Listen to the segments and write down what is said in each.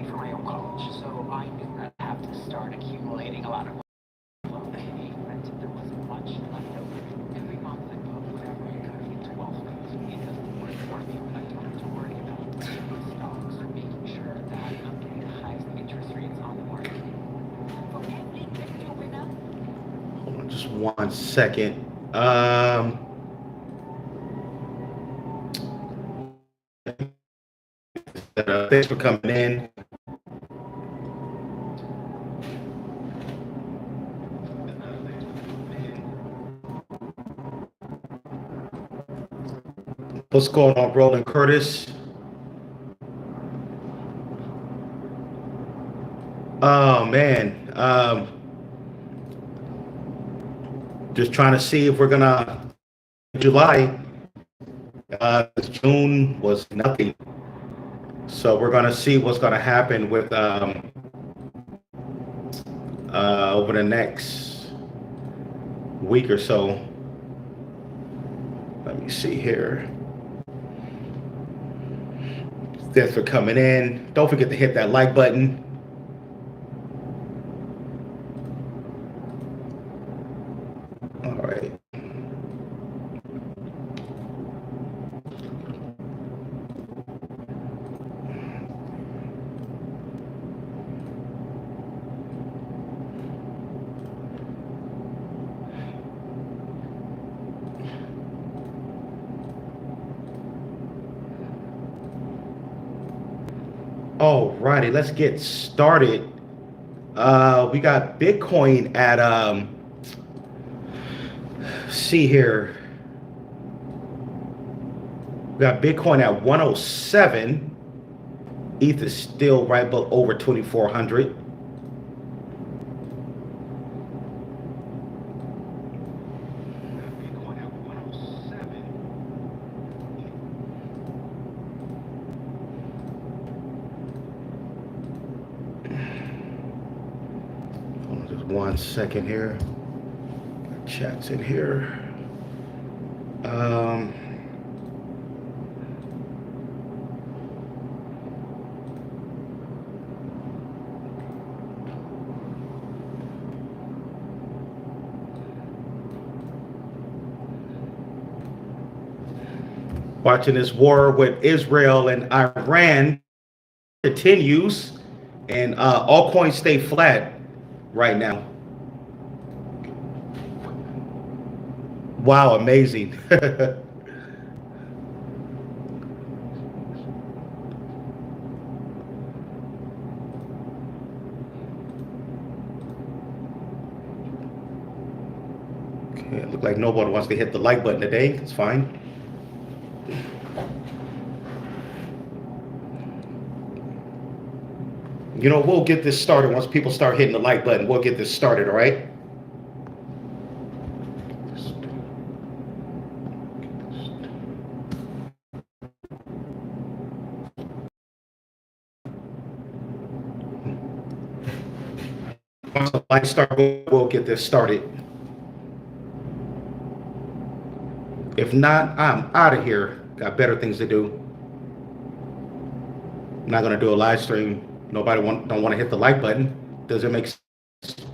for my own college, so I knew I'd have to start accumulating a lot of money. And there wasn't much left over. Every month I put whatever I could into wealth management. It doesn't work for me, but I don't have to worry about my stocks or making sure that I'm getting the highest interest rates on the market. Okay, ready to open up? Hold on just 1 second. Um, Thanks for coming in. What's going on, Roland Curtis? Oh man, just trying to see if we're gonna July. June was nothing, so we're gonna see what's gonna happen with over the next week or so. Let me see here. Thanks for coming in. Don't forget to hit that like button. All right. All righty, let's get started. We got Bitcoin at see here. We got Bitcoin at 107. ETH is still right but over 2,400. Bitcoin at 107. Hold on just 1 second here. Chat's in here. Watching this war with Israel and Iran continues, and all coins stay flat right now. Wow, amazing. Okay, it looks like nobody wants to hit the like button today. It's fine. You know, we'll get this started once people start hitting the like button. We'll get this started, all right? Once the lights start, we'll get this started. If not, I'm out of here. Got better things to do. I'm not gonna do a live stream. Don't want to hit the like button. Doesn't make sense.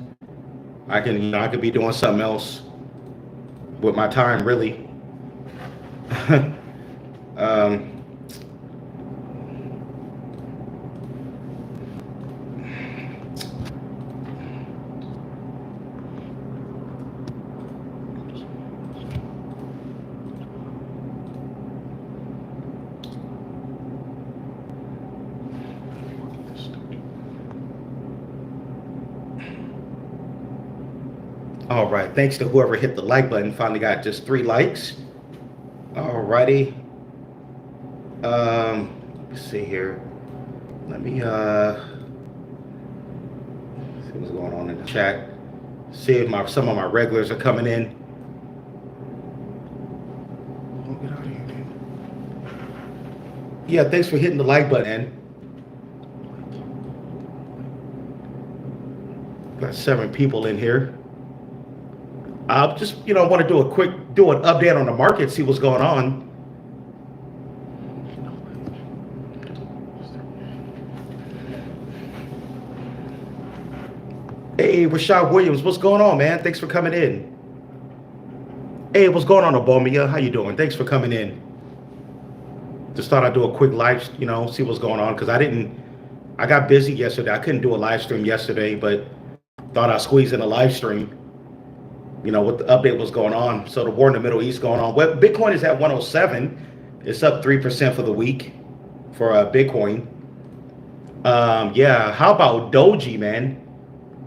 I could be doing something else with my time, really. um, All right, thanks to whoever hit the like button. Finally got just 3 likes. All righty. Let's see here. Let me see what's going on in the chat. See if some of my regulars are coming in. Oh, get out of here, dude. Yeah, thanks for hitting the like button. Got 7 people in here. Just want to do an update on the market, see what's going on. Hey, Rashad Williams, what's going on, man? Thanks for coming in. Hey, what's going on, Obomia? How you doing? Thanks for coming in. Just thought I'd do a quick live, see what's going on because I got busy yesterday. I couldn't do a live stream yesterday, but thought I'd squeeze in a live stream, what the update was going on. So the war in the Middle East going on. Well, Bitcoin is at 107. It's up 3% for the week for Bitcoin. Yeah, how about Doji, man?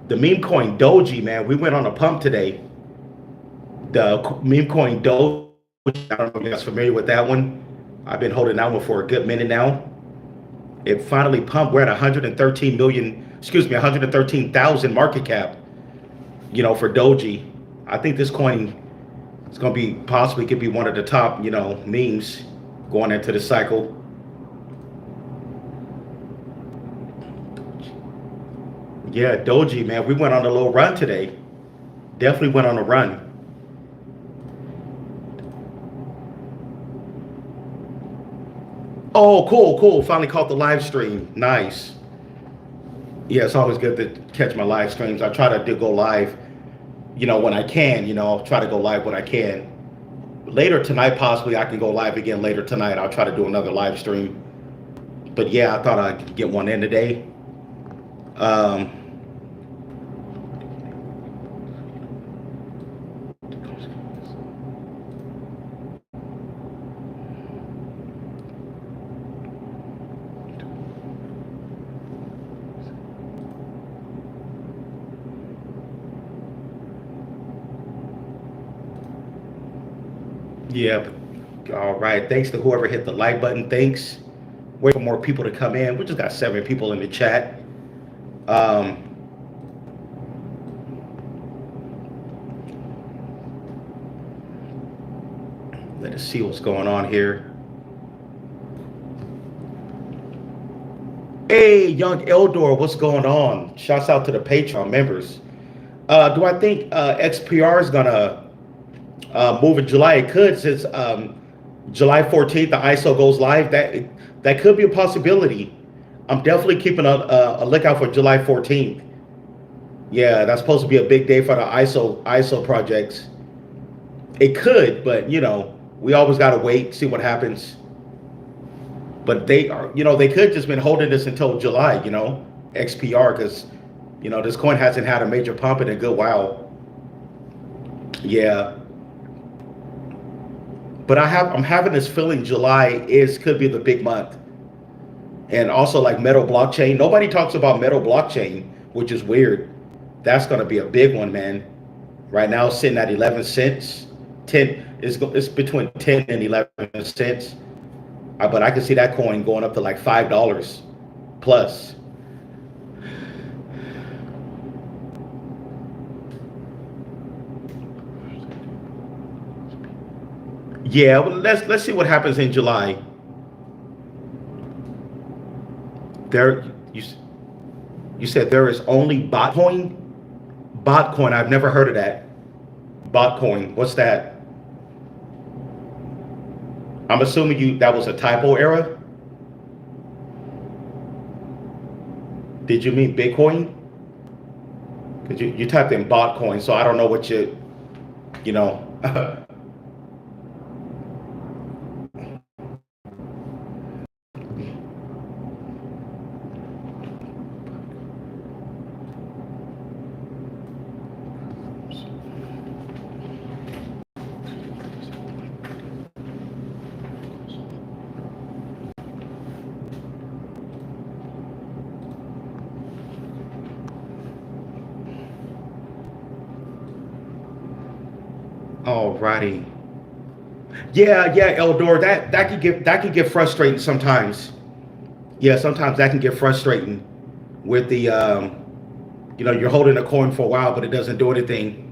The meme coin Doji, man. We went on a pump today. The meme coin Doji. I don't know if you guys are familiar with that one. I've been holding that one for a good minute now. It finally pumped. We're at 113,000 market cap, for Doji. I think this coin is going to be possibly could be one of the top, memes going into the cycle. Yeah, Doji, man, we went on a little run today. Definitely went on a run. Oh, cool. Finally caught the live stream. Nice. Yeah, it's always good to catch my live streams. I try to go live, when I can, I'll try to go live when I can. Later tonight, possibly I can go live again later tonight. I'll try to do another live stream. But yeah, I thought I'd get one in today. Yeah. All right. Thanks to whoever hit the like button. Thanks. Wait for more people to come in. We just got 7 people in the chat. Let us see what's going on here. Hey, Young Eldor, what's going on? Shouts out to the Patreon members. Do I think XPR is gonna move in July? It could, since July 14th the ISO goes live. That could be a possibility. I'm definitely keeping a lookout for July 14th. Yeah, that's supposed to be a big day for the ISO projects. It could, but we always gotta wait, see what happens. But they are, they could just been holding this until July, XPR, because this coin hasn't had a major pump in a good while. Yeah. But I'm having this feeling July could be the big month. And also like Metal Blockchain. Nobody talks about Metal Blockchain, which is weird. That's going to be a big one, man. Right now it's sitting at 11 cents. It's between 10 and 11 cents. But I can see that coin going up to like $5 plus. Yeah, well, let's see what happens in July. You said there is only Botcoin? Botcoin, I've never heard of that. Botcoin, what's that? I'm assuming that was a typo error. Did you mean Bitcoin? Because you typed in Botcoin, so I don't know what Alrighty. Yeah, Eldor, that could get frustrating sometimes. Yeah, sometimes that can get frustrating with the you're holding a coin for a while, but it doesn't do anything.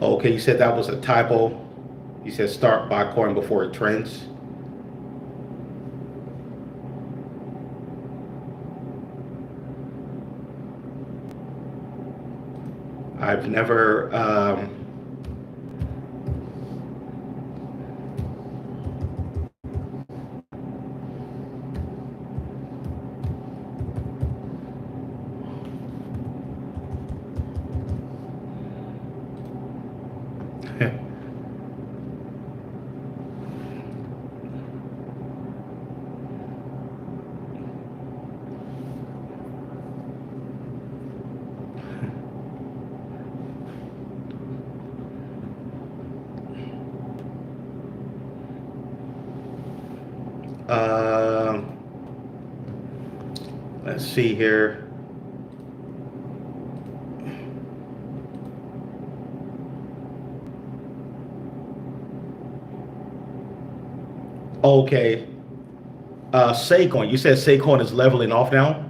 Okay, you said that was a typo. You said start Bitcoin before it trends. I've never. Let's see here. Okay. Saquon. You said Saquon is leveling off now.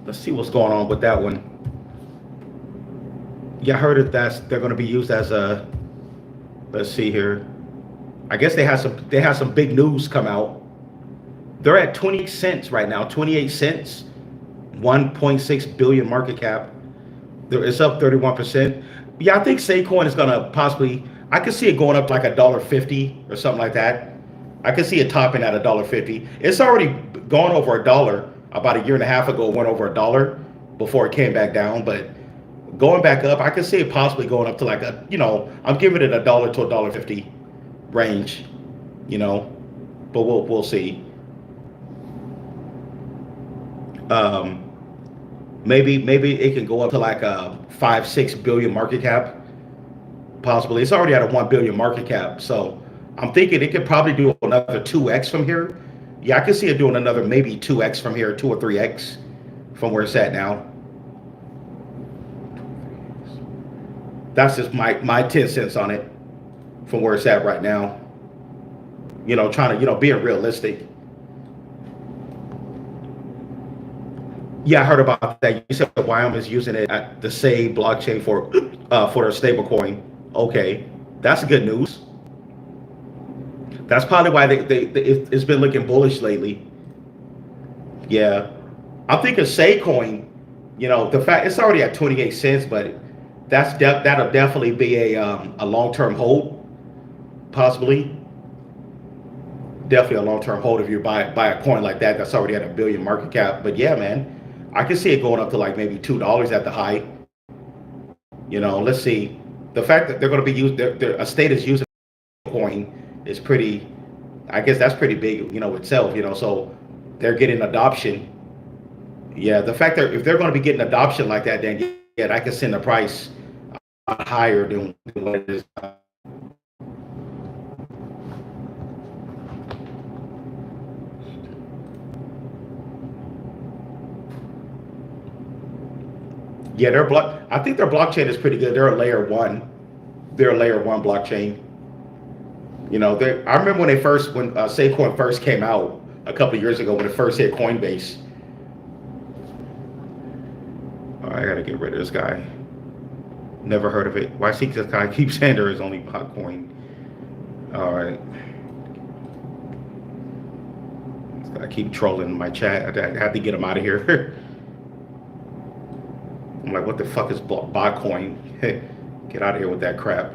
Let's see what's going on with that one. Yeah, I heard it. They're going to be used as a. Let's see here. I guess they have some big news come out. They're at 20 cents right now. 28 cents. 1.6 billion market cap. It's up 31%. Yeah, I think Saquon is going to possibly. I could see it going up like $1.50 or something like that. I could see it topping at $1.50. It's already gone over $1 about a year and a half ago. It went over $1 before it came back down, but going back up, I could see it possibly going up to like a, I'm giving it $1 to $1.50 range, but we'll see. Maybe it can go up to like a 5-6 billion market cap. Possibly. It's already at a 1 billion market cap, so I'm thinking it could probably do another 2x from here. Yeah, I could see it doing another maybe 2x from here, 2 or 3x from where it's at now. That's just my 10 cents on it from where it's at right now. Trying to, being realistic. Yeah, I heard about that. You said Wyoming is using it at the SAY blockchain for their stablecoin. Okay, that's good news. That's probably why it's been looking bullish lately. Yeah, I'm thinking Saycoin. The fact it's already at 28 cents, but that'll definitely be a long-term hold, possibly. Definitely a long-term hold if you buy a coin like that that's already at a billion market cap. But yeah, man, I can see it going up to like maybe $2 at the high. Let's see. The fact that they're going to be used, a state is using coin is pretty. I guess that's pretty big, itself. So they're getting adoption. Yeah, the fact that if they're going to be getting adoption like that, then yeah, I can send the price higher than what it is. Yeah, I think their blockchain is pretty good. They're a layer one. They're a layer one blockchain. I remember when Saquon first came out a couple of years ago when it first hit Coinbase. Oh, I gotta get rid of this guy. Never heard of it. Why see this guy keeps saying there is only Bitcoin? All right. I keep trolling my chat. I have to get him out of here. I'm like, what the fuck is Bitcoin? Get out of here with that crap.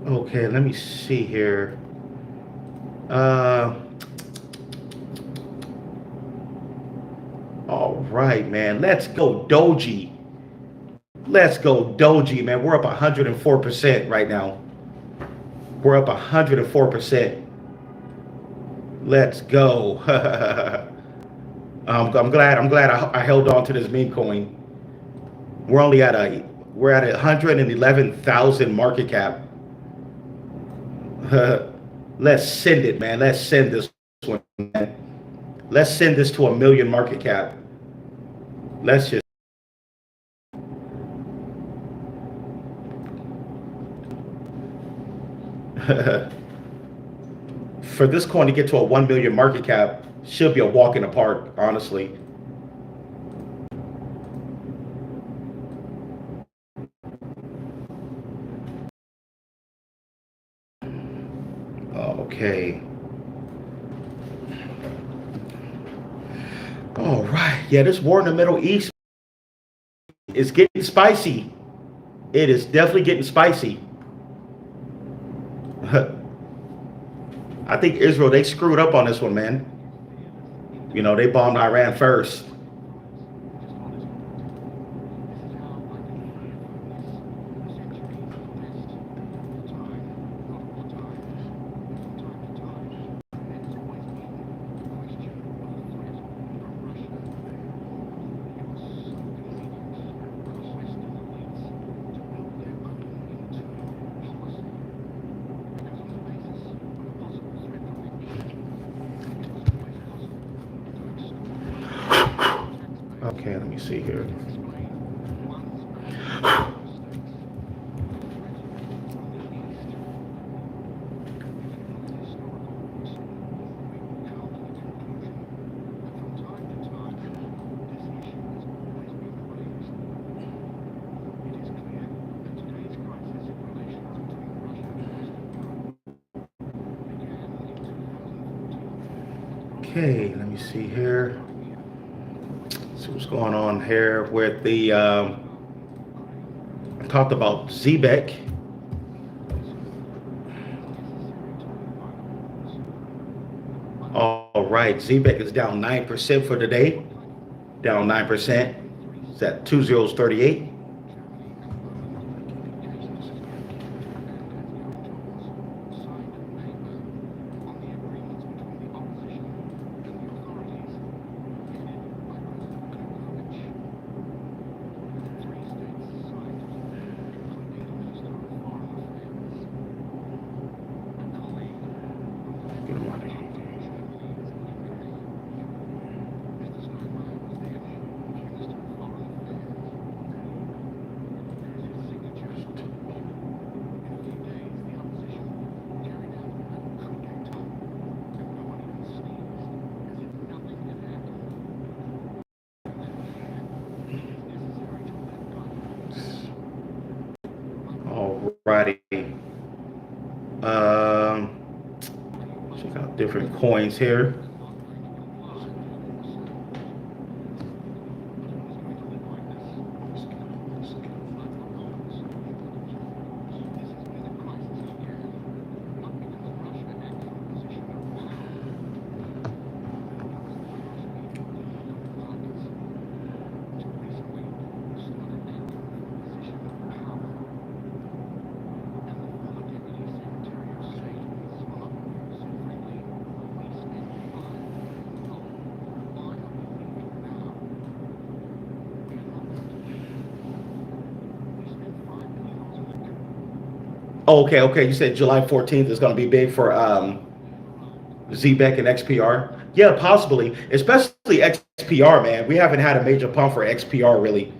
Okay, let me see here. All right, man. Let's go Doji. Let's go Doji, man. We're up 104% right now. We're up 104%. Let's go. I'm glad I held on to this meme coin. We're at 111,000 market cap. Let's send it, man. Let's send this one, man. Let's send this to 1 million market cap. Let's just. For this coin to get to a 1 billion market cap should be a walk in the park, honestly. Okay. All right. Yeah, this war in the Middle East is getting spicy. It is definitely getting spicy. I think Israel, they screwed up on this one, man. You know, they bombed Iran first. Okay, let me see here. Okay, let me see here. See what's going on here with the I talked about Zebek. All right, Zebek is down 9% for today. Down 9%. It's at 2038. Alrighty. Check out different coins here. Oh, okay. You said July 14th is going to be big for ZBEC and XPR. Yeah, possibly, especially XPR, man. We haven't had a major pump for XPR really.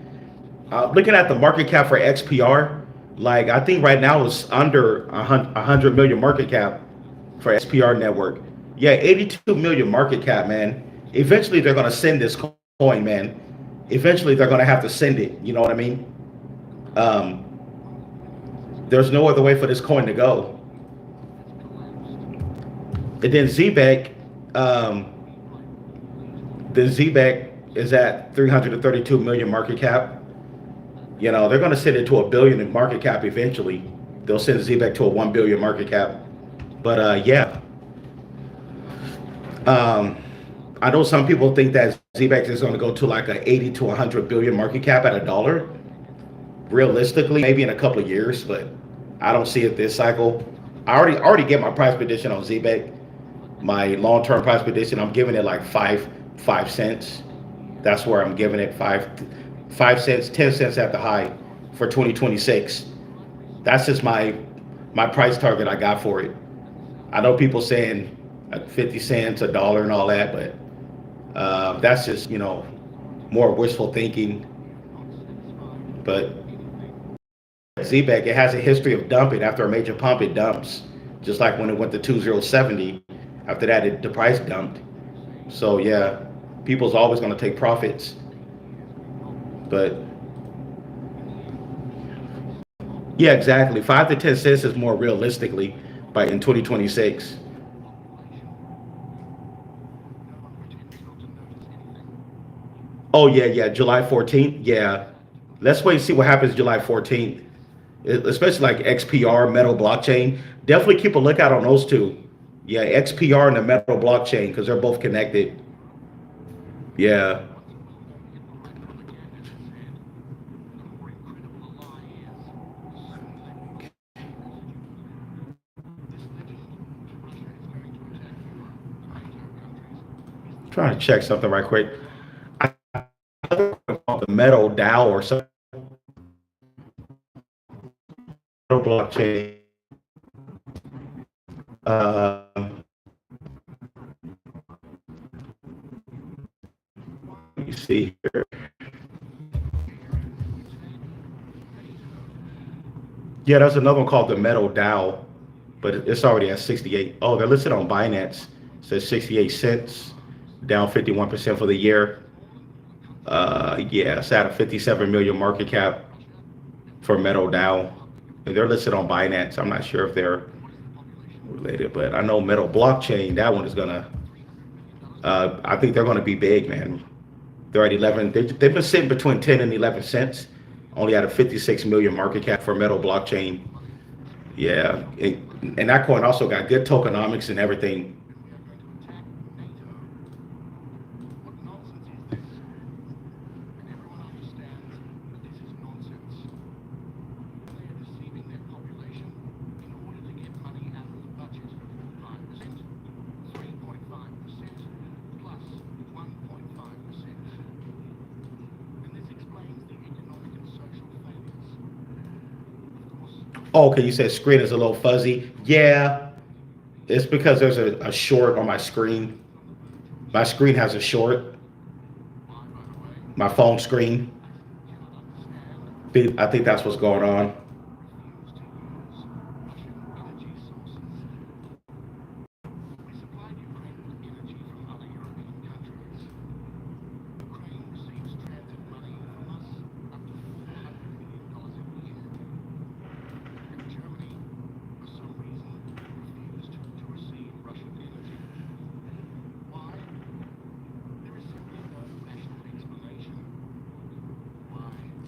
Looking at the market cap for XPR, like I think right now it's under 100 million market cap for XPR network. Yeah, 82 million market cap, man. Eventually they're going to send this coin, man. Eventually they're going to have to send it. You know what I mean? There's no other way for this coin to go. And then ZBEC, is at 332 million market cap. You know, they're going to send it to a billion in market cap eventually. They'll send ZBEC to a 1 billion market cap. But yeah. I know some people think that ZBEC is going to go to like a 80 to 100 billion market cap at $1. Realistically, maybe in a couple of years, but I don't see it this cycle. I already get my price prediction on ZBEC. My long-term price prediction, I'm giving it like 5 cents. That's where I'm giving it 5 cents, 10 cents at the high for 2026. That's just my price target I got for it. I know people saying 50 cents, $1 and all that, but that's just, you know, more wishful thinking. But ZBEC, it has a history of dumping. After a major pump, it dumps. just like when it went to 2070. After that, the price dumped. So yeah, people's always going to take profits. But yeah, exactly. 5 to 10 cents is more realistically by in 2026. Oh yeah, yeah, July 14th. Yeah, let's wait and see what happens July 14th. Especially like XPR, Metal Blockchain. Definitely keep a lookout on those two. Yeah, XPR and the Metal Blockchain because they're both connected. Yeah. Trying to check something right quick. I call the Metal DAO or some Metal Blockchain. Let me see here. Yeah, there's another one called the Metal DAO, but it's already at 68. Oh, they're listed on Binance. It says 68 cents, down 51% for the year. Yeah, it's at a 57 million market cap for Metal DAO. And they're listed on Binance. I'm not sure if they're related, but I know Metal Blockchain, that one is gonna, I think they're gonna be big, man. They're at 11, they've been sitting between 10 and 11 cents, only at a 56 million market cap for Metal Blockchain. Yeah, and that coin also got good tokenomics and everything. Oh, okay, you said screen is a little fuzzy. Yeah, it's because there's a short on my screen. My screen has a short, my phone screen. I think that's what's going on.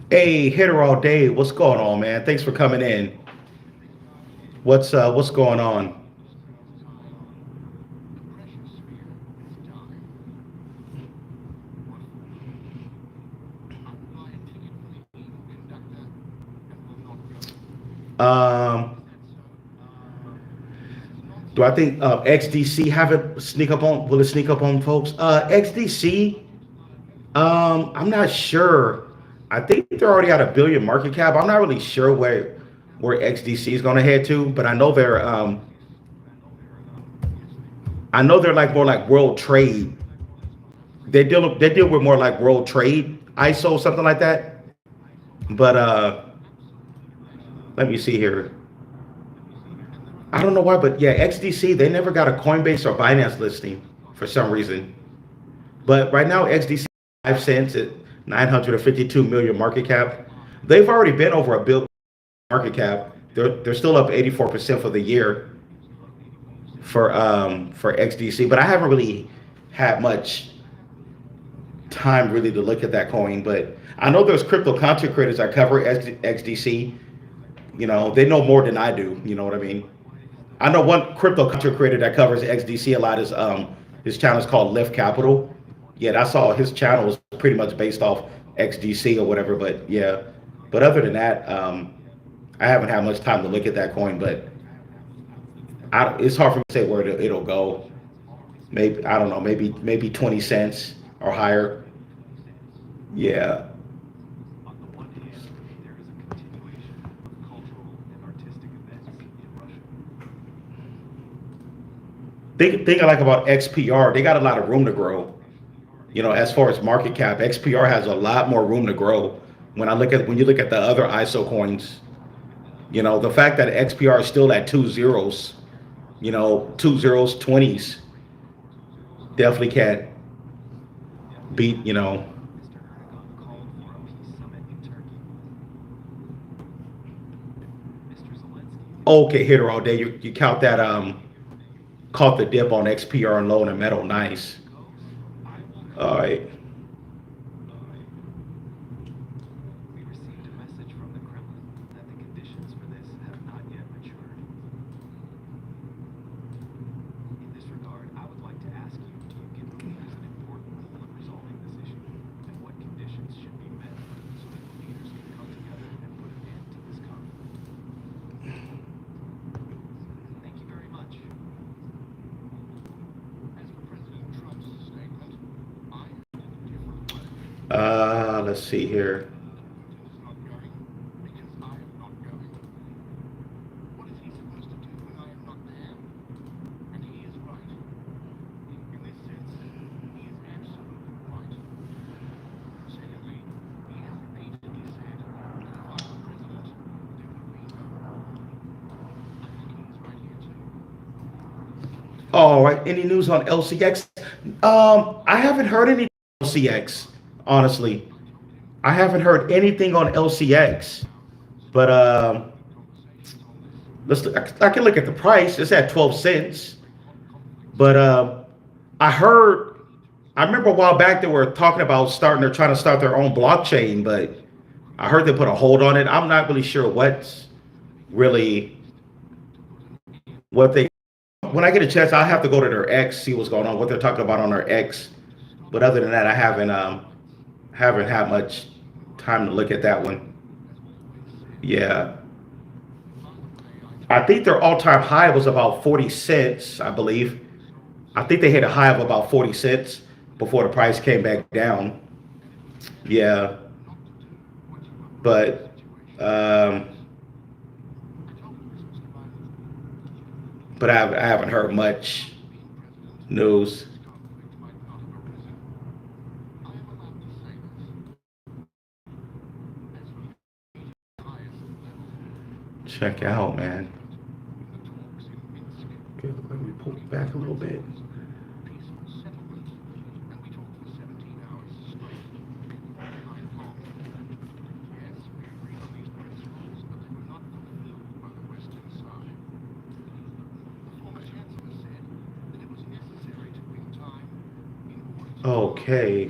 Hey, hitter all day. What's going on, man? Thanks for coming in. What's going on? Um, do I think XDC have it sneak up on? Will it sneak up on folks? XDC. I'm not sure. I think they're already at a billion market cap. I'm not really sure where XDC is going to head to, but I know they're like more like World Trade. They deal with more like World Trade, ISO, something like that. But let me see here. I don't know why, but yeah, XDC they never got a Coinbase or Binance listing for some reason. But right now, XDC 5 cents at 952 million market cap. They've already been over a billion market cap. They're still up 84% for the year for XDC. But I haven't really had much time really to look at that coin. But I know there's crypto content creators that cover XDC. You know, they know more than I do. You know what I mean? I know one crypto content creator that covers XDC a lot is his channel is called Lift Capital. Yeah, that's all. His channel is pretty much based off XDC or whatever. But yeah, but other than that, I haven't had much time to look at that coin. But it's hard for me to say where it'll go. Maybe I don't know. Maybe 20 cents or higher. Yeah. Thing I like about XPR, they got a lot of room to grow. You know, as far as market cap, XPR has a lot more room to grow. When you look at the other ISO coins, you know, the fact that XPR is still at 2 zeros, you know, 2 zeros, 20s. Definitely can't beat, you know. Mr. Erdogan called for a peace summit in Turkey. Mr. Zelensky. Okay, hitter all day. You count that caught the dip on XPR and low and metal. Nice. All right. We received a message from the Kremlin that the conditions for this have not yet matured. In this regard, I would like to ask you, do you give the leaders an important role in resolving this issue? And what conditions should be met so that the leaders can come together and put an end to this conflict? Thank you very much. As for President Trump's statement, I have a different way. Let's see here. Putin is not going because I am not going. What is he supposed to do when I am not there? And he is right. In this sense, he is absolutely right. Secondly, he has repeatedly said that if I were president, there would be no war. I think he is right here too. All right. Any news on LCX? I haven't heard any LCX, honestly. I haven't heard anything on LCX. But let's I can look at the price. It's at 12 cents. But I remember a while back they were talking about they're trying to start their own blockchain, but I heard they put a hold on it. I'm not really sure what's really what they when I get a chance, I'll have to go to their X, see what's going on, what they're talking about on their X. But other than that, I haven't had much time to look at that one. Yeah. I think their all-time high was about 40 cents, I believe. I think they hit a high of about 40 cents before the price came back down. Yeah. But I haven't heard much news. Check out, man. Okay, let me pull it back a little bit. Okay.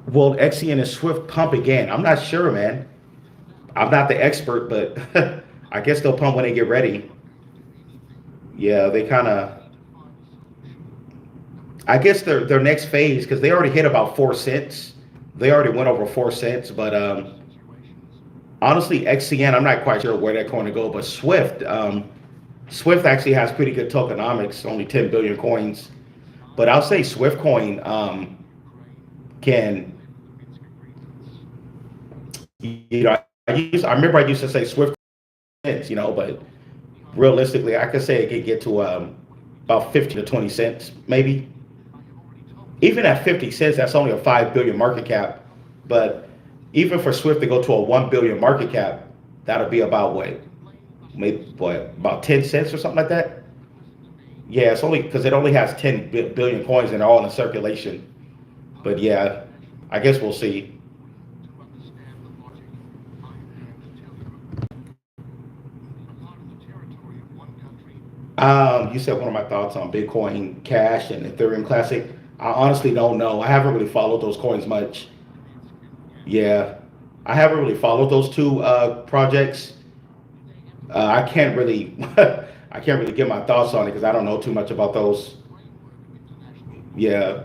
Will XCN and Swift pump again? I'm not sure, man. I'm not the expert, but I guess they'll pump when they get ready. Yeah, they kind of. I guess their next phase, because they already hit about 4 cents. They already went over 4 cents, but honestly, XCN, I'm not quite sure where they're going to go. But Swift, Swift actually has pretty good tokenomics, only 10 billion coins. But I'll say Swift coin can, you know, I remember I used to say Swift cents, you know, but realistically, I could say it could get to about 15 to 20 cents, maybe. Even at 50 cents, that's only a 5 billion market cap. But even for Swift to go to a 1 billion market cap, that'll be about about 10 cents or something like that. Yeah, it's only because it only has 10 billion coins and they're all in circulation. But yeah, I guess we'll see. You said one of my thoughts on Bitcoin Cash and Ethereum Classic. I honestly don't know. I haven't really followed those coins much. Yeah, I haven't really followed those two projects. I can't really, I can't really give my thoughts on it because I don't know too much about those. Yeah,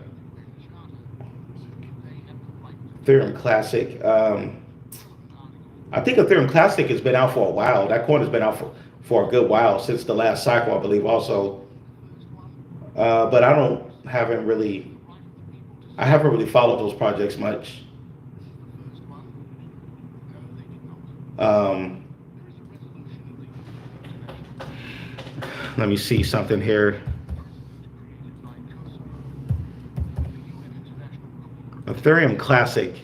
Ethereum Classic. I think Ethereum Classic has been out for a while. That coin has been out for a good while since the last cycle, I believe. Also, but I haven't really followed those projects much. Let me see something here. Ethereum Classic.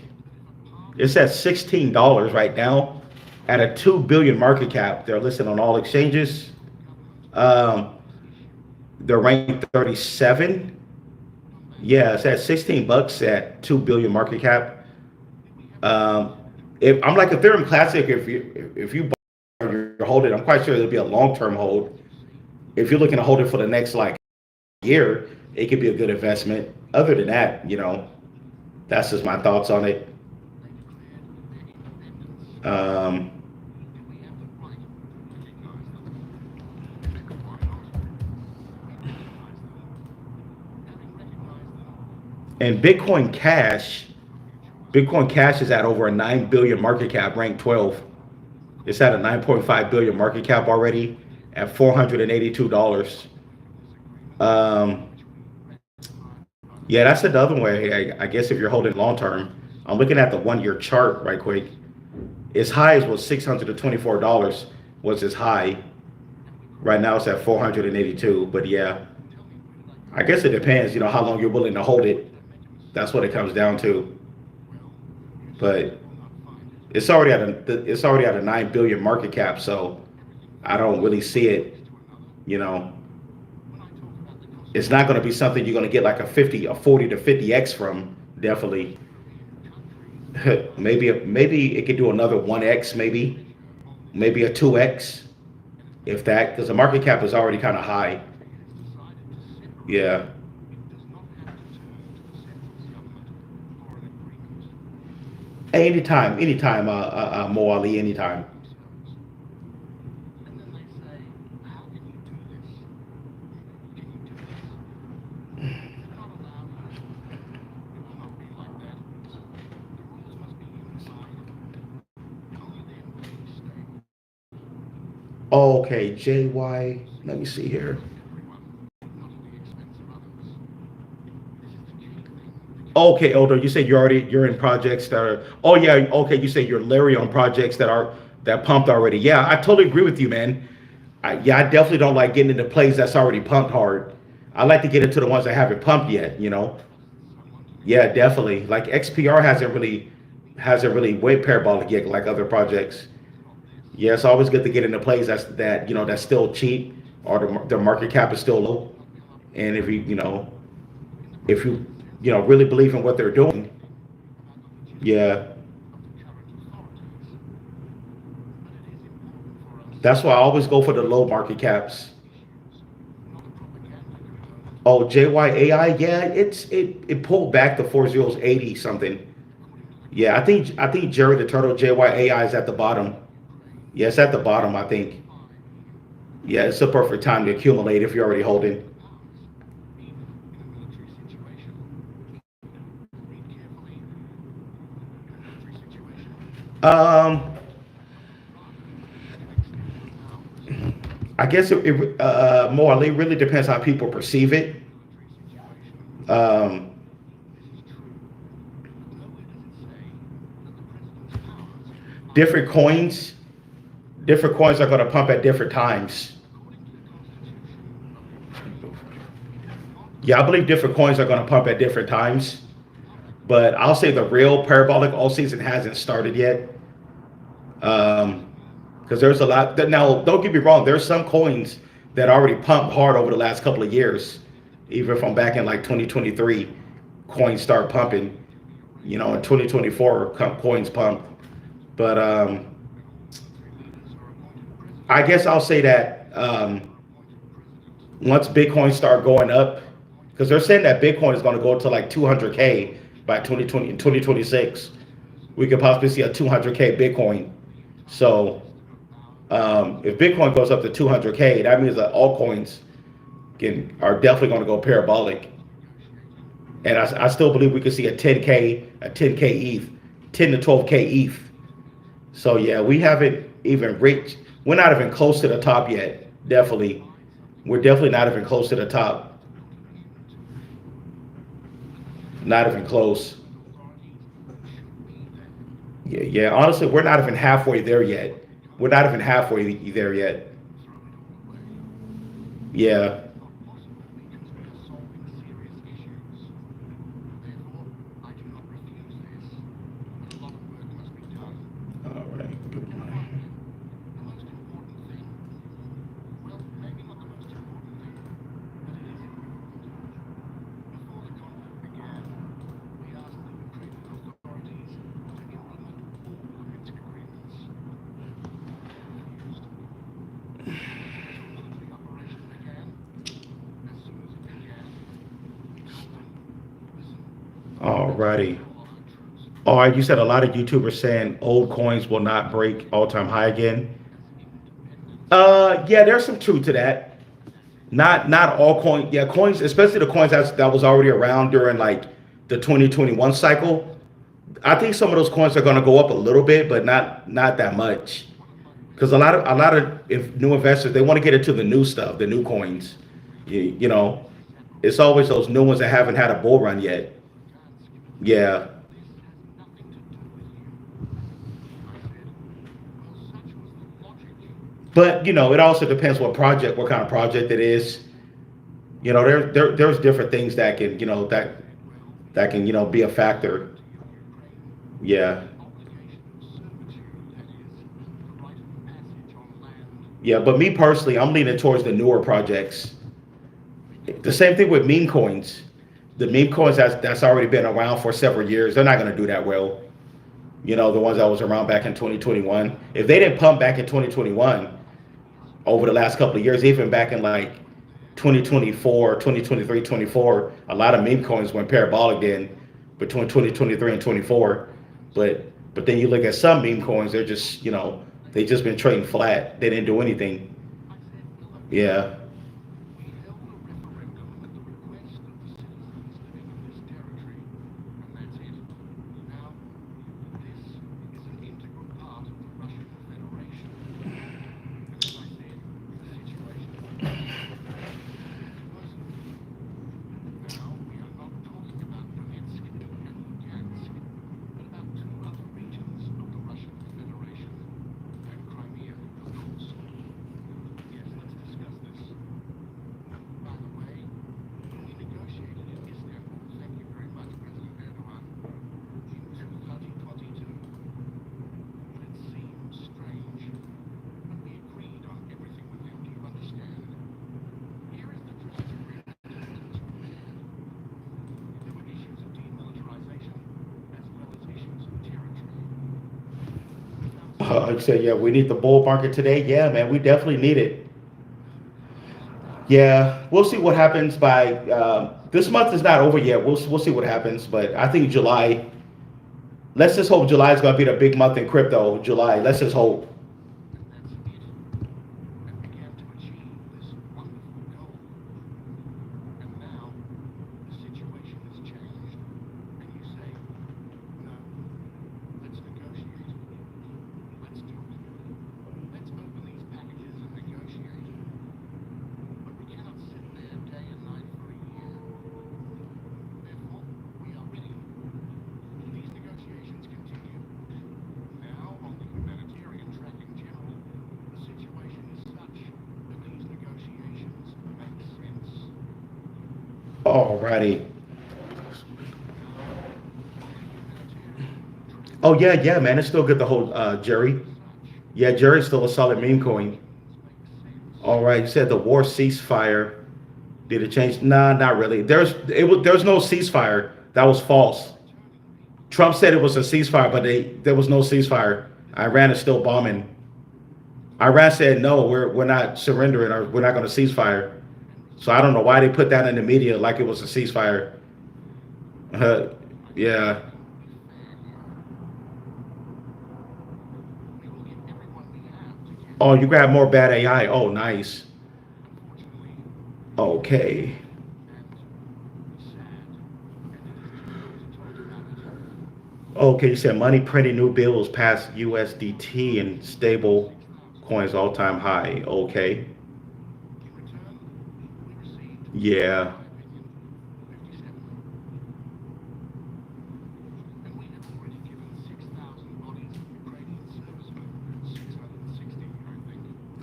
It's at $16 right now at a 2 billion market cap. They're listed on all exchanges. Um, they're ranked 37. Yeah, it's at 16 bucks at 2 billion market cap. If I'm like Ethereum Classic, if you you're holding, I'm quite sure it'll be a long-term hold. If you're looking to hold it for the next like year, it could be a good investment. Other than that, that's just my thoughts on it. Um, and Bitcoin Cash is at over a 9 billion market cap, ranked 12. It's at a 9.5 billion market cap already at $482. Um, yeah, that's another way. I guess if you're holding long term, I'm looking at the 1 year chart right quick. Its highs was $624 was its high. Right now it's at 482. But yeah, I guess it depends, how long you're willing to hold it. That's what it comes down to. But it's already at a 9 billion market cap, so I don't really see it. It's not going to be something you're going to get like a 40 to 50x from. Definitely. maybe it could do another 1x, maybe a 2x, if that, because the market cap is already kind of high. Yeah. Anytime, Mo Ali, anytime. Okay, JY. Let me see here. Okay, Elder, you said you're in projects that are. Oh yeah, okay. You say you're Larry on projects that pumped already. Yeah, I totally agree with you, man. I definitely don't like getting into plays that's already pumped hard. I like to get into the ones that haven't pumped yet. Yeah, definitely. Like XPR hasn't really went parabolic yet like other projects. Yeah, it's always good to get into plays that's still cheap or the market cap is still low. And if you really believe in what they're doing, yeah, that's why I always go for the low market caps. Oh, JYAI, yeah, it pulled back to 4080 something. Yeah, I think Jerry the Turtle JYAI is at the bottom. Yeah, it's at the bottom, I think. Yeah, it's a perfect time to accumulate if you're already holding. Um, I guess more it really depends how people perceive it. Um, different coins, different coins are going to pump at different times. Yeah, I believe different coins are going to pump at different times. But I'll say the real parabolic all season hasn't started yet. Um, because there's a lot that now. Don't get me wrong. There's some coins that already pumped hard over the last couple of years, even from back in like 2023. Coins start pumping. In 2024, coins pumped. But I guess I'll say that once Bitcoin start going up, because they're saying that Bitcoin is going to go to like 200K by 2020 and 2026. We could possibly see a 200K Bitcoin. So if Bitcoin goes up to 200K, that means that altcoins are definitely going to go parabolic. And I still believe we could see a 10K ETH, 10 to 12K ETH. So yeah, we haven't even reached. We're not even close to the top yet. Definitely, we're definitely not even close to the top. Not even close. Yeah, yeah. Honestly, we're not even halfway there yet. We're not even halfway there yet. Yeah. Alrighty. All right, you said a lot of YouTubers saying old coins will not break all-time high again. Yeah, there's some truth to that. Not all coins. Yeah, coins, especially the coins that was already around during like the 2021 cycle. I think some of those coins are going to go up a little bit, but not that much. Because a lot of new investors, they want to get into the new stuff, the new coins. You know, it's always those new ones that haven't had a bull run yet. Yeah, but it also depends what kind of project it is. There's different things that can be a factor. Yeah, yeah. But me personally, I'm leaning towards the newer projects. The same thing with meme coins. The meme coins that's already been around for several years, they're not going to do that well. The ones that was around back in 2021. If they didn't pump back in 2021, over the last couple of years, even back in like 2024, 2023, 24, a lot of meme coins went parabolic then between 2023 and 24. But then you look at some meme coins, they're just, they just been trading flat. They didn't do anything. Yeah. Like I said, yeah, we need the bull market today. Yeah, man, we definitely need it. Yeah, we'll see what happens by this month is not over yet. We'll see what happens, but I think July. Let's just hope July is going to be the big month in crypto. July. Let's just hope. Alrighty. Oh yeah, yeah, man. It's still good to hold Jerry. Yeah, Jerry's still a solid meme coin. All right, you said the war ceasefire. Did it change? Nah, not really. There's no ceasefire. That was false. Trump said it was a ceasefire, but there was no ceasefire. Iran is still bombing. Iran said no, we're not surrendering or we're not going to ceasefire. So I don't know why they put that in the media like it was a ceasefire. Uh, yeah. Oh, you grab more bad AI. Oh, nice. Okay. Okay, you said money printing new bills past USDT and stable coins all time high. Okay. Yeah.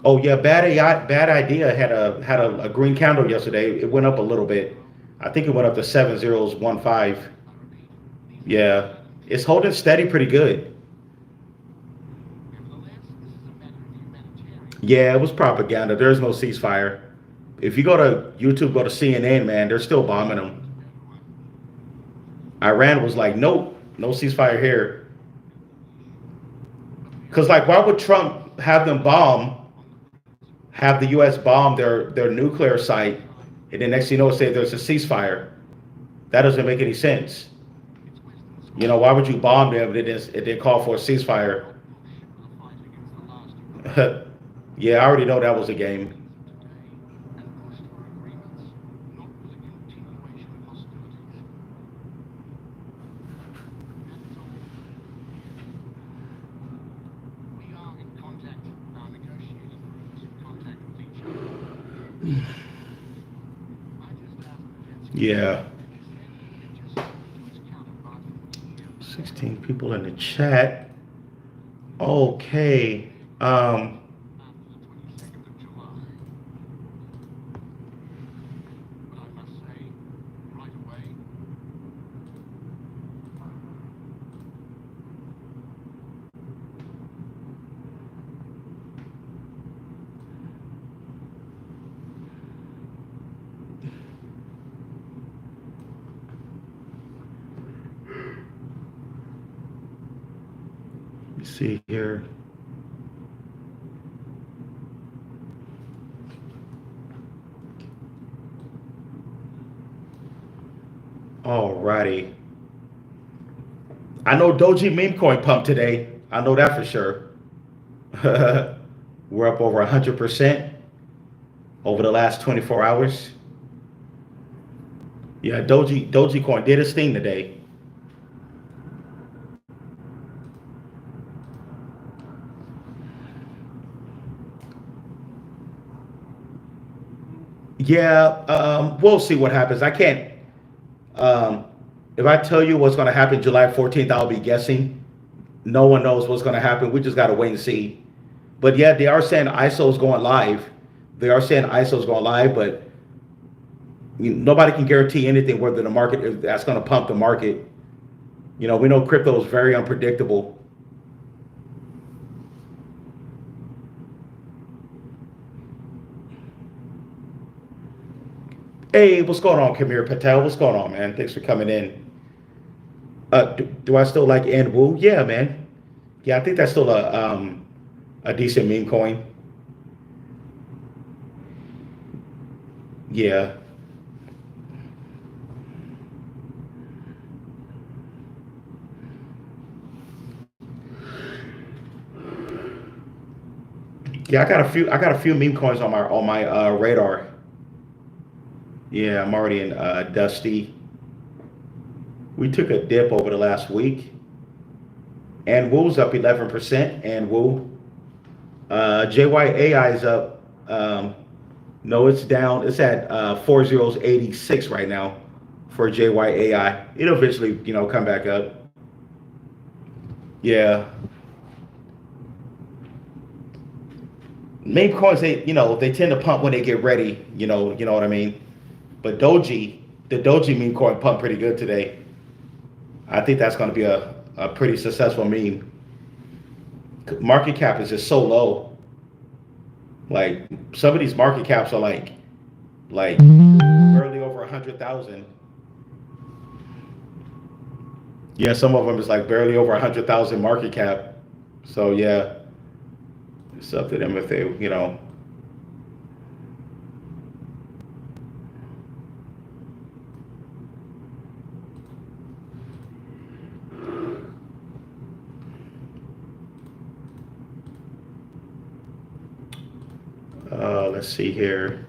Oh yeah, bad idea had a green candle yesterday. It went up a little bit. I think it went up to 7015. Yeah. It's holding steady pretty good. Yeah, it was propaganda. There's no ceasefire. If you go to YouTube, go to CNN, man, they're still bombing them. Iran was like, nope, no ceasefire here. Because like, why would Trump have the U.S. bomb their nuclear site, and then next thing you know, say there's a ceasefire? That doesn't make any sense. You know, why would you bomb them if it didn't call for a ceasefire? Yeah, I already know that was a game. Yeah, 16 people in the chat. Okay. Let me see here. Alrighty. I know Doji meme coin pumped today. I know that for sure. We're up over 100% over the last 24 hours. Yeah, Doji coin did its thing today. Yeah, we'll see what happens. I can't. Um, if I tell you what's going to happen July 14th, I'll be guessing. No one knows what's going to happen. We just got to wait and see. But yeah, they are saying ISO is going live. They are saying ISO is going live, but nobody can guarantee anything whether the market if that's going to pump the market. You know, we know crypto is very unpredictable. Hey, what's going on, Kamir Patel? What's going on, man? Thanks for coming in. Do I still like Anwu? Yeah, man. Yeah, I think that's still a decent meme coin. Yeah. Yeah, I got a few meme coins on my radar. Yeah, I'm already in Dusty. We took a dip over the last week. And Woo's up 11%. And Woo. JYAI is up. No, it's down. It's at 4086 right now for JYAI. It'll eventually, come back up. Yeah. Meme coins, they tend to pump when they get ready. You know what I mean. But the Doji meme coin pumped pretty good today. I think that's going to be a pretty successful meme. Market cap is just so low. Like some of these market caps are like barely over 100,000. Yeah, some of them is like barely over 100,000 market cap. So yeah, it's up to them if they. Let's see here.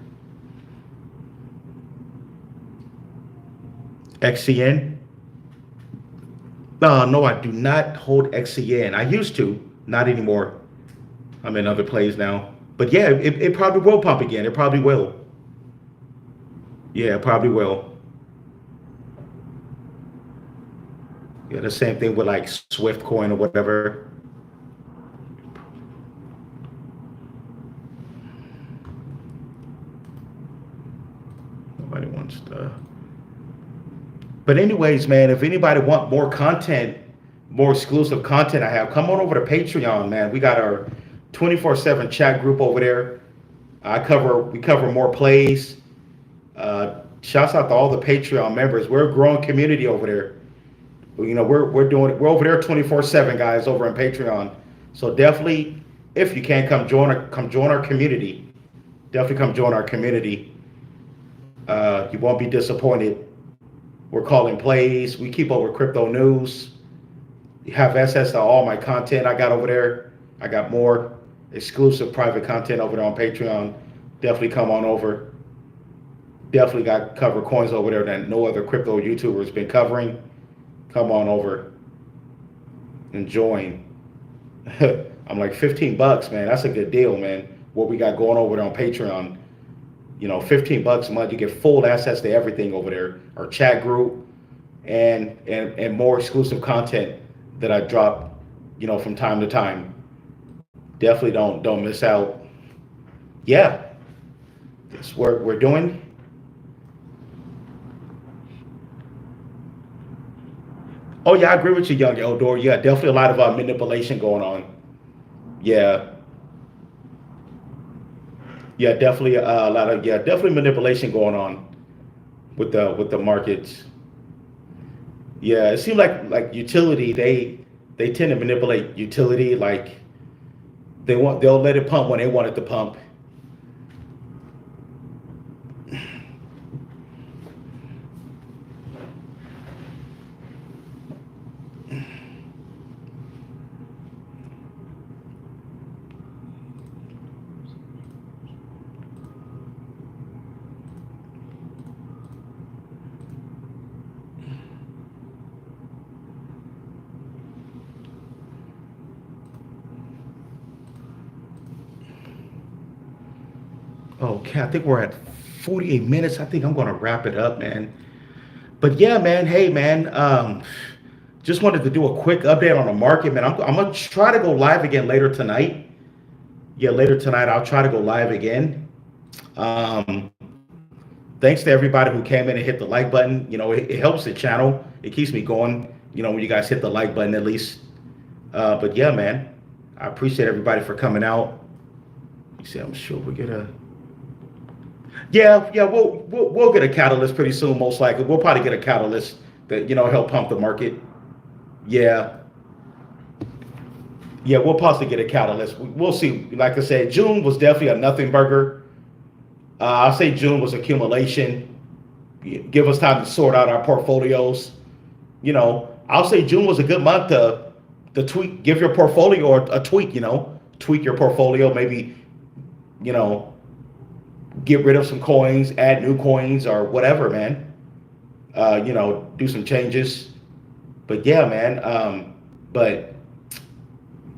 XCN. No, I do not hold XCN. I used to, not anymore. I'm in other plays now. But yeah, it probably will pump again. It probably will. Yeah, it probably will. Yeah, the same thing with like Swift Coin or whatever. Nobody wants to. But anyways, man, if anybody want more content, more exclusive content I have, come on over to Patreon, man. We got our 24/7 chat group over there. We cover more plays. Shouts out to all the Patreon members. We're a growing community over there. We're over there 24/7, guys, over on Patreon. So definitely, if you can, come join our community. Definitely come join our community. You won't be disappointed. We're calling plays. We keep up with crypto news. have access to all my content I got over there. I got more exclusive private content over there on Patreon. Definitely come on over. Definitely got cover coins over there that no other crypto YouTuber has been covering. Come on over and join. I'm like $15, man. That's a good deal, man. What we got going over there on Patreon. You know, $15 a month, you get full access to everything over there. Our chat group and more exclusive content that I drop, you know, from time to time. Definitely don't miss out. Yeah, that's what we're doing. Oh yeah, I agree with you, young Eldor. Yeah, definitely a lot of manipulation going on. Yeah, yeah, definitely a lot of definitely manipulation going on with the markets. Yeah, it seems like utility they tend to manipulate utility. Like they'll let it pump when they want it to pump. Okay, I think we're at 48 minutes. I think I'm gonna wrap it up, man. But yeah, man. Hey, man. Just wanted to do a quick update on the market, man. I'm gonna try to go live again later tonight. Yeah, later tonight I'll try to go live again. Um, Thanks to everybody who came in and hit the like button. You know, it helps the channel. It keeps me going. You know, when you guys hit the like button at least. But yeah, man, I appreciate everybody for coming out. You see, I'm sure we'll get a. Yeah, we'll get a catalyst pretty soon, most likely. We'll probably get a catalyst that help pump the market. Yeah, yeah, we'll possibly get a catalyst. We'll see. Like I said, June was definitely a nothing burger. I'll say June was accumulation. Give us time to sort out our portfolios. I'll say June was a good month to tweak, give your portfolio a tweak. Tweak your portfolio. Maybe, get rid of some coins, add new coins, or whatever, man. Do some changes. But yeah, man. But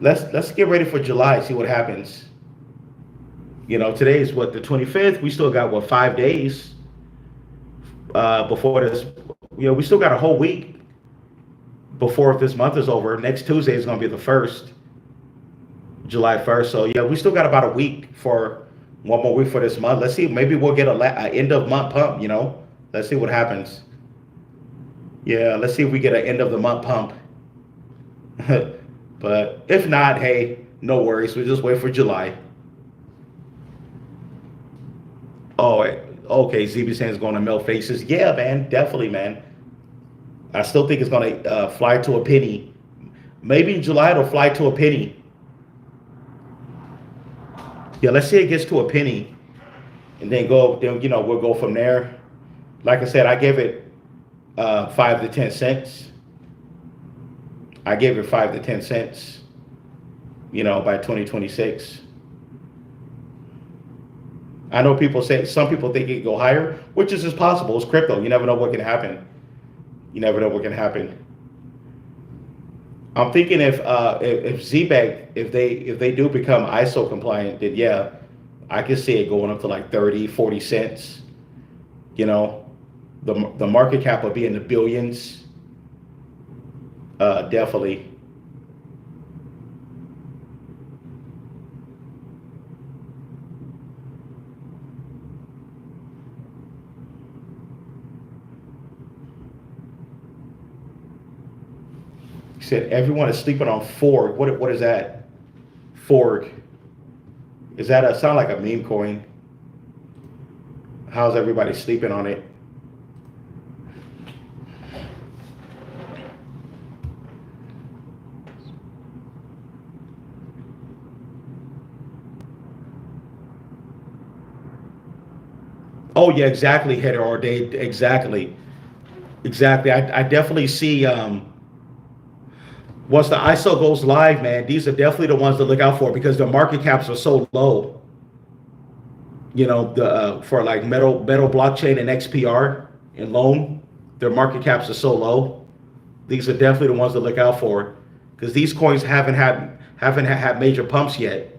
let's get ready for July. See what happens. Today is what, the 25th. We still got 5 days before this. We still got a whole week before this month is over. Next Tuesday is going to be the 1st, July 1st. So yeah, we still got about a week for one more week for this month. Let's see. Maybe we'll get a end of month pump. Let's see what happens. Yeah, let's see if we get an end of the month pump. But if not, hey, no worries. We just wait for July. Oh, okay. ZB saying it's going to melt faces. Yeah, man, definitely, man. I still think it's going to fly to a penny. Maybe in July it'll fly to a penny. Yeah, let's see it gets to a penny, and then we'll go from there. Like I said, I gave it 5 to 10 cents. I gave it 5 to 10 cents. By 2026. I know some people think it can go higher, which is just possible. It's crypto. You never know what can happen. I'm thinking if ZBEC, if they do become ISO compliant, then yeah, I could see it going up to like 30, 40 cents. The market cap will be in the billions. Definitely. Said everyone is sleeping on Fork. What is that? Fork. Is that sound like a meme coin? How's everybody sleeping on it? Oh yeah, exactly, Header or Dave. Exactly. I definitely see Once the ISO goes live, man, these are definitely the ones to look out for because the market caps are so low. You know, the for like metal blockchain and XPR and loan, their market caps are so low. These are definitely the ones to look out for because these coins haven't had major pumps yet.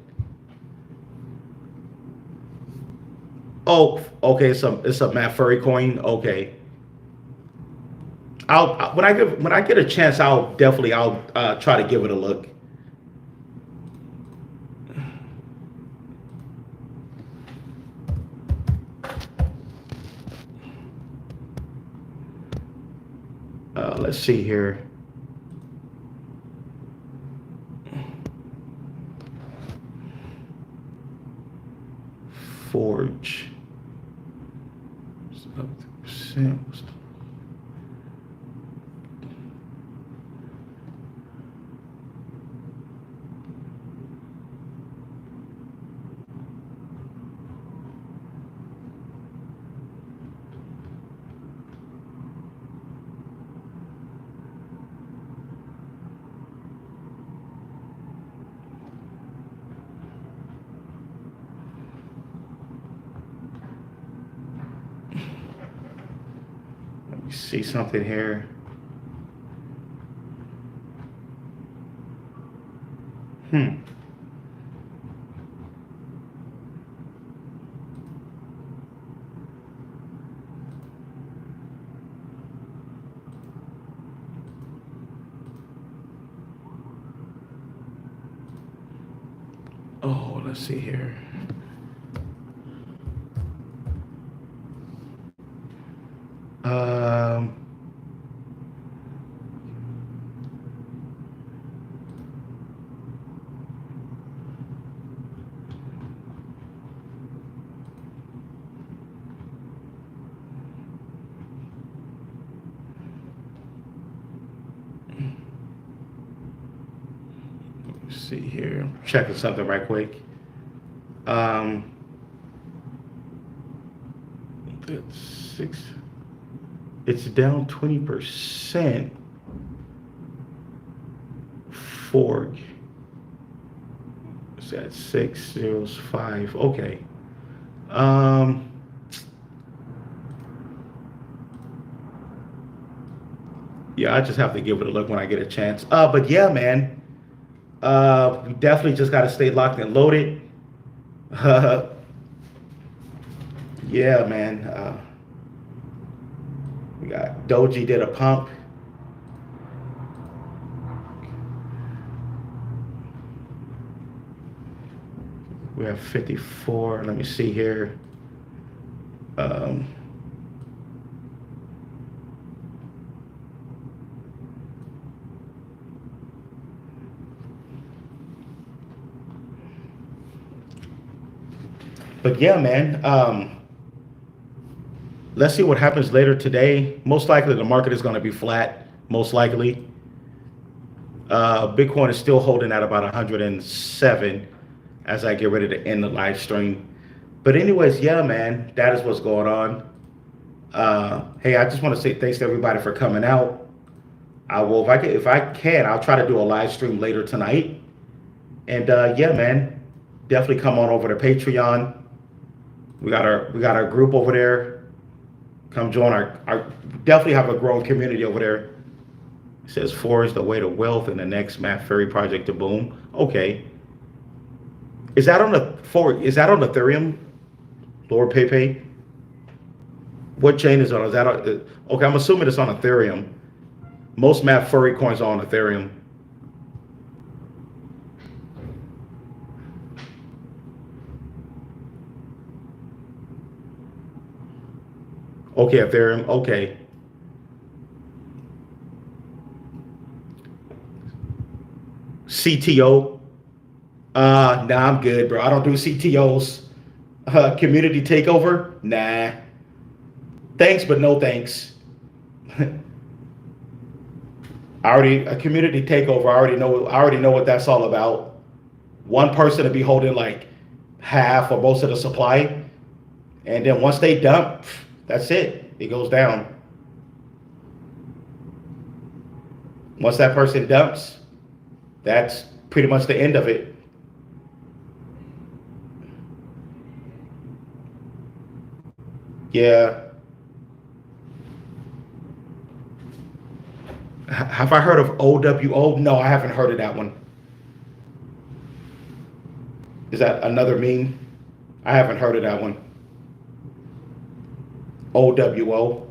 Oh, okay, it's a Matt Furry coin. Okay, when I get a chance, I'll try to give it a look. Let's see here. Forge. It's up to percent. Let me see something here. Hmm. Oh, let's see here. Um, let's see here. I'm checking something right quick. Um, it's six. It's down 20%. Fork. It's at 605. Okay. Um, yeah, I just have to give it a look when I get a chance. But yeah, man. We definitely just gotta stay locked and loaded. Yeah, man. We got Doji did a pump. We have 54. Let me see here. Um, but yeah, man. Let's see what happens later today. Most likely the market is going to be flat. Most likely. Bitcoin is still holding at about 107 as I get ready to end the live stream. But anyways, yeah, man, that is what's going on. Hey, I just want to say thanks to everybody for coming out. I will, if I can, I'll try to do a live stream later tonight. And yeah, man, definitely come on over to Patreon. We got our group over there. Come join our definitely have a growing community over there. It says forge the way to wealth and the next Matt Furry project to boom. Okay. Is that on Ethereum? Lord Pepe? What chain is on? Is that on, okay? I'm assuming it's on Ethereum. Most Matt Furry coins are on Ethereum. Okay, Ethereum. Okay. CTO. Nah, I'm good, bro. I don't do CTOs. Community takeover? Nah. Thanks, but no thanks. A community takeover. I already know what that's all about. One person to be holding like half or most of the supply, and then once they dump, that's it. It goes down. Once that person dumps, That's pretty much the end of it. Yeah. Have I heard of OWO? No, I haven't heard of that one. Is that another meme? I haven't heard of that one. OWO.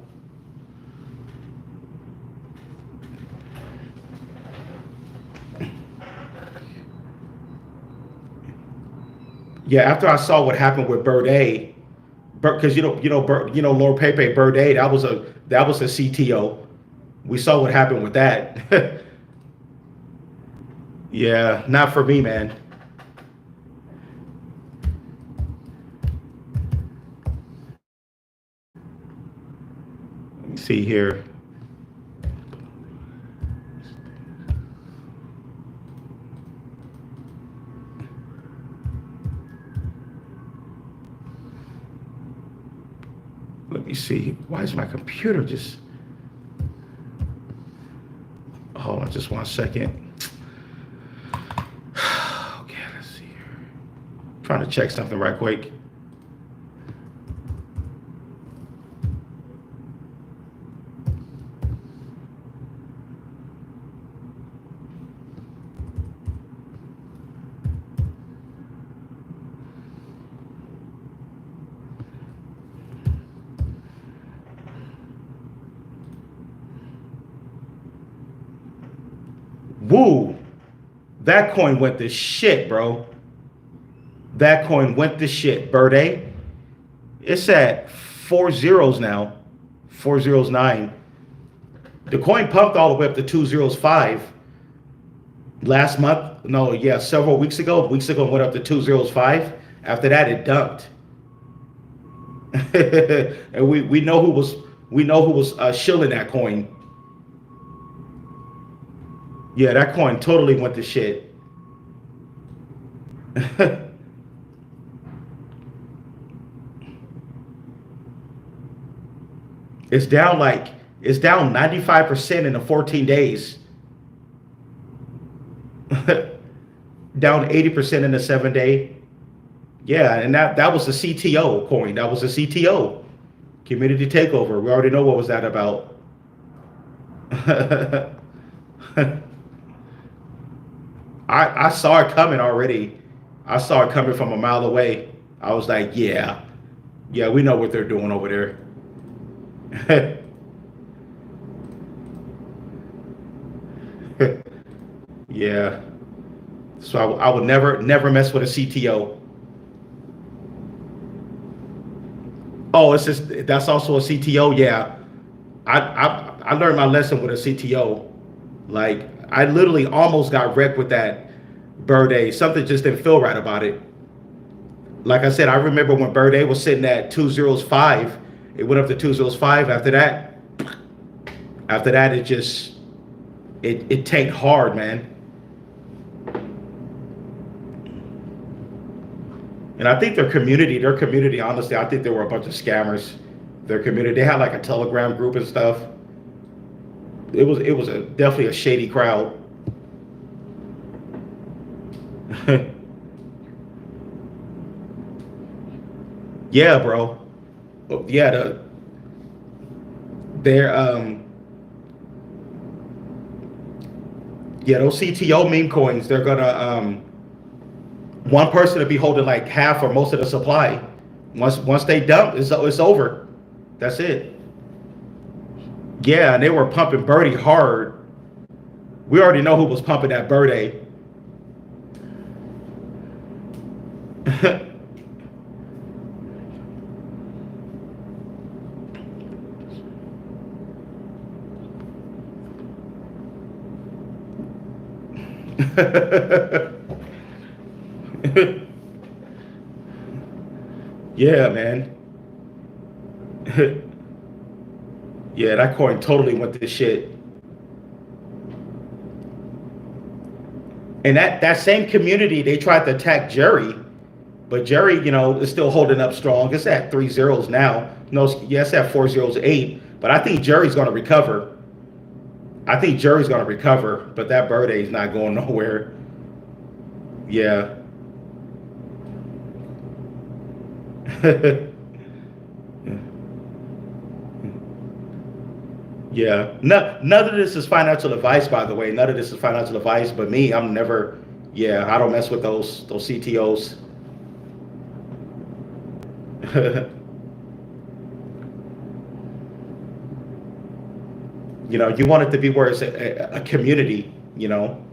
Yeah, after I saw what happened with Bird A, because Lord Pepe Bird A, that was a CTO. We saw what happened with that. Yeah, not for me, man. Let me see here. Let me see. Why is my computer just... Hold on just 1 second. Okay, let's see here. Trying to check something right quick. Woo! That coin went to shit, bro. That coin went to shit. Bird A. It's at 4 zeros now. 409. The coin pumped all the way up to 205 last month. No, yeah, several weeks ago. Weeks ago, it went up to 205. After that, it dumped. And we know who was shilling that coin. Yeah, that coin totally went to shit. It's down 95% in the 14 days. Down 80% in the 7-day. Yeah, and that was the CTO coin. That was the CTO. Community takeover. We already know what was that about. I saw it coming already. I saw it coming from a mile away. I was like, yeah, we know what they're doing over there. Yeah. So I would never mess with a CTO. Oh, that's also a CTO. Yeah. I learned my lesson with a CTO. Like, I literally almost got wrecked with that Bird A. Something just didn't feel right about it. Like I said, I remember when Bird A was sitting at 205, it went up to 205. After that, it tanked hard, man. And I think their community, honestly, I think they were a bunch of scammers. Their community, they had like a Telegram group and stuff. It was definitely a shady crowd. Yeah, bro. Yeah, those CTO meme coins, they're gonna one person to be holding like half or most of the supply. Once they dump, it's over. That's it. Yeah, and they were pumping Birdie hard. We already know who was pumping that Birdie. Yeah, man. Yeah, that coin totally went to shit. And that same community, they tried to attack Jerry, but Jerry, is still holding up strong. It's at 3 zeros now. No, yes, at 408. But I think Jerry's going to recover. I think Jerry's gonna recover, but that birdie's not going nowhere. Yeah. Yeah. No, none of this is financial advice, by the way. None of this is financial advice, but me, I'm never. Yeah, I don't mess with those CTOs. You know, you want it to be where it's a community. You know.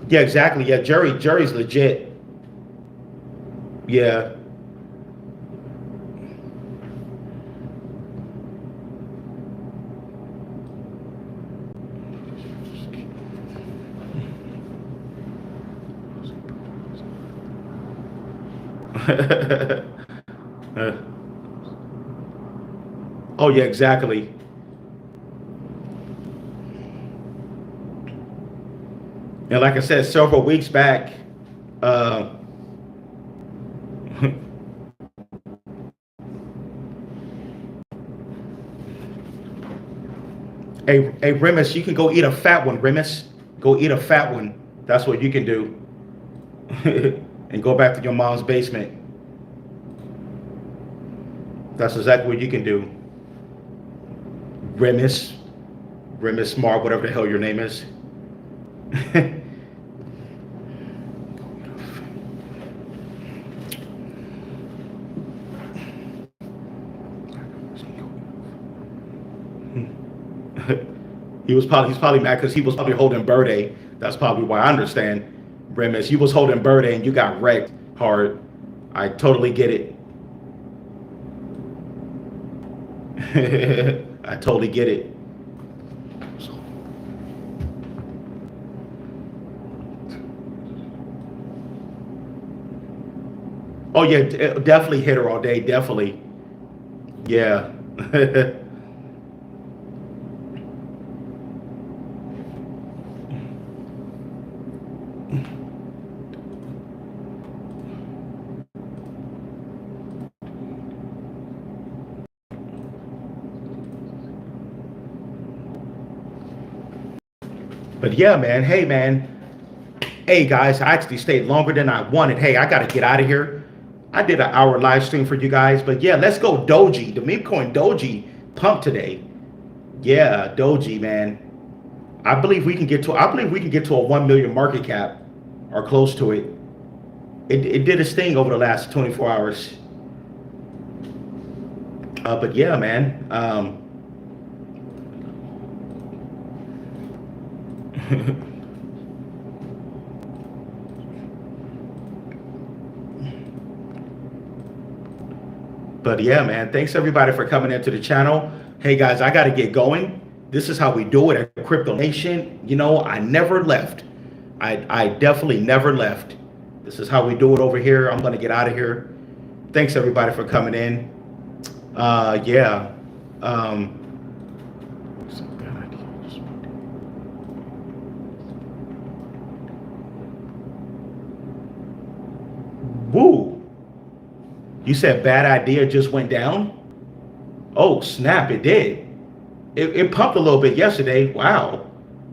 Yeah, exactly. Yeah, Jerry's legit. Yeah. Uh, oh yeah, exactly. And like I said, several weeks back, uh, hey Remus, you can go eat a fat one, Remus. Go eat a fat one. That's what you can do. And go back to your mom's basement. That's exactly what you can do. Remus. Remus Smart, whatever the hell your name is. He's probably mad because he was probably holding Birthday. That's probably why. I understand, Remus. You was holding Birthday and you got wrecked hard. I totally get it. I totally get it. Oh yeah, definitely hit her all day. Definitely. Yeah. But yeah, man. Hey, man. Hey, guys. I actually stayed longer than I wanted. Hey, I gotta get out of here. I did an hour live stream for you guys, but yeah, let's go Doji. The meme coin Doji pumped today. Yeah, Doji, man. I believe we can get to. I believe we can get to a 1 million market cap, or close to it. It did its thing over the last 24 hours. But yeah, man. But yeah, man, thanks everybody for coming into the channel. Hey guys, I got to get going. This is how we do it at Crypto Nation. You know, I never left. I definitely never left. This is how we do it over here. I'm going to get out of here. Thanks everybody for coming in. Yeah. Woo. You said bad idea just went down? Oh, snap, it did. It pumped a little bit yesterday. Wow.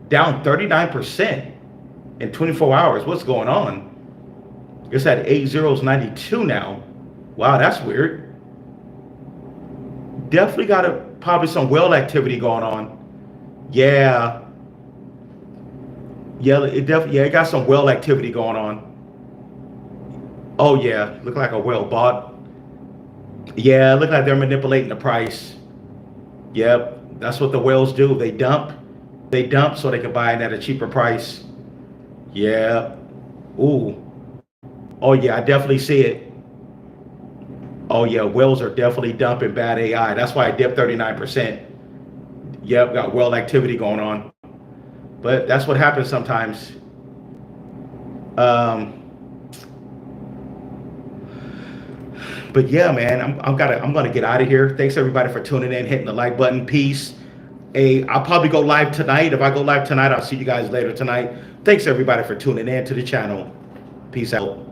Down 39% in 24 hours. What's going on? It's at 8092 now. Wow, that's weird. Definitely got probably some whale activity going on. Yeah. Yeah, it got some whale activity going on. Oh yeah, look like a whale bought. Yeah, look like they're manipulating the price. Yep, that's what the whales do. They dump so they can buy it at a cheaper price. Yeah. Ooh. Oh yeah, I definitely see it. Oh yeah, whales are definitely dumping bad AI. That's why it dipped 39%. Yep, got whale activity going on. But that's what happens sometimes. But yeah, man, I'm gonna get out of here. Thanks everybody for tuning in, hitting the like button. Peace. I'll probably go live tonight. If I go live tonight, I'll see you guys later tonight. Thanks everybody for tuning in to the channel. Peace out.